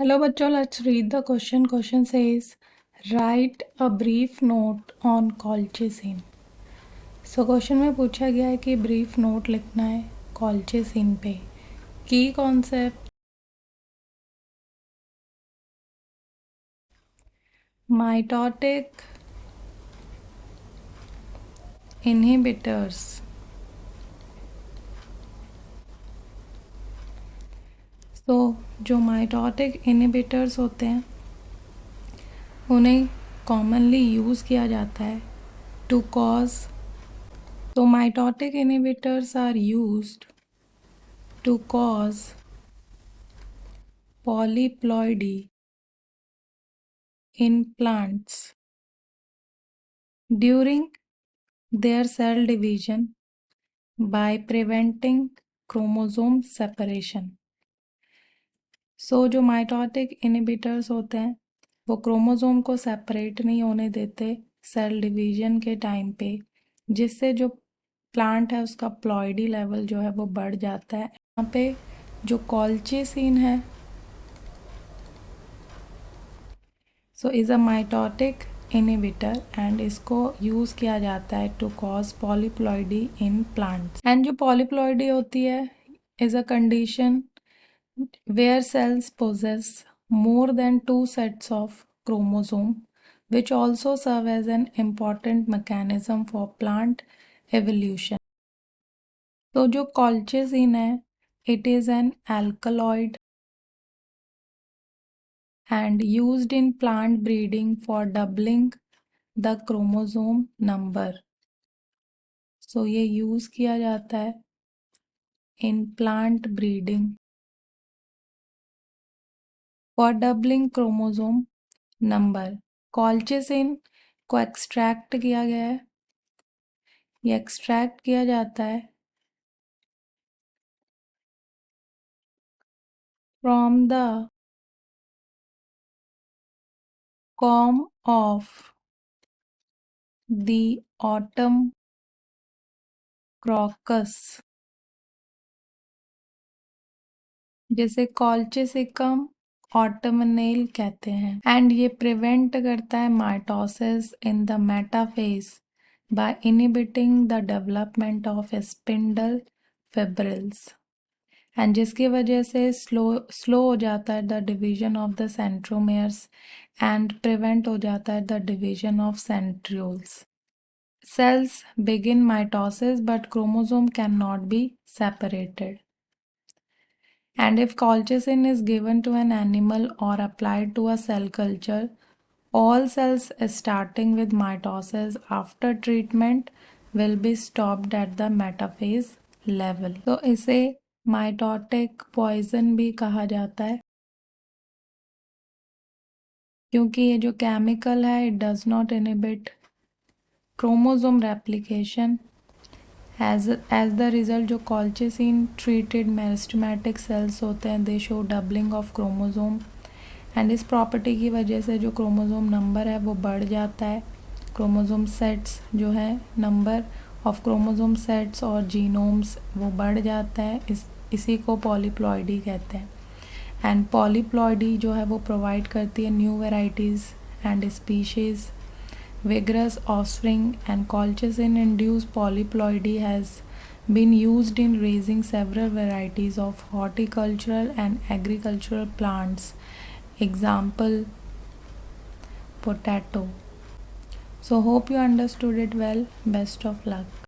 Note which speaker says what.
Speaker 1: Hello bachcho, let's read the question. Question says, write a brief note on colchicine. So question में पूछा गया है कि brief note लिखना है कॉल्चिसिन पे. की कॉन्सेप्ट, माइटोटिक इनहिबिटर्स. तो जो माइटोटिक इनहिबिटर्स होते हैं उन्हें कॉमनली यूज़ किया जाता है टू कॉज. तो mitotic inhibitors are used to cause polyploidy in plants during their cell division by preventing chromosome separation. So जो माइटोटिक इनहिबिटर्स होते हैं वो क्रोमोसोम को सेपरेट नहीं होने देते सेल डिवीजन के टाइम पे, जिससे जो प्लांट है उसका प्लॉइडी लेवल जो है वो बढ़ जाता है. यहाँ पे जो कॉल्चिसिन है so is a mitotic inhibitor and इसको यूज़ किया जाता है to cause polyploidy in plants. And जो पॉलीप्लॉइडी होती है is a condition where cells possess more than two sets of chromosome, which also serve as an important mechanism for plant evolution. तो जो colchicine है it is an alkaloid and used in plant breeding for doubling the chromosome number. So ये use किया जाता है in plant breeding for doubling chromosome number. colchicine को extract किया गया है, ये एक्सट्रैक्ट किया जाता है from the com of the autumn crocus, जिसे कॉल्चिसिकम ऑटमनेल कहते हैं. एंड ये प्रिवेंट करता है mitosis in the metaphase by inhibiting the development of spindle fibrils, and जिसकी वजह से स्लो हो जाता है the division of the centromeres and prevent हो जाता है द डिवीजन ऑफ सेंट्रियोल्स. Cells begin mitosis but chromosome cannot be separated. And if colchicine is given to an animal or applied to a cell culture, all cells starting with mitosis after treatment will be stopped at the metaphase level. तो इसे mitotic poison भी कहा जाता है क्योंकि ये जो chemical है it does not inhibit chromosome replication. As the result जो कॉल्चिसिन ट्रीटेड मेरिस्टेमेटिक सेल्स होते हैं they show doubling of chromosome, and इस प्रॉपर्टी की वजह से जो क्रोमोसोम नंबर है वो बढ़ जाता है. क्रोमोसोम सेट्स जो है नंबर ऑफ क्रोमोसोम सेट्स और जीनोम्स वो बढ़ जाता है. इसी को पॉलीप्लॉइडी कहते हैं. एंड पॉलीप्लॉइडी जो है वो प्रोवाइड करती है new varieties and species, vigorous offspring, and colchicine induced polyploidy has been used in raising several varieties of horticultural and agricultural plants. Example, potato. So hope you understood it well. Best of luck.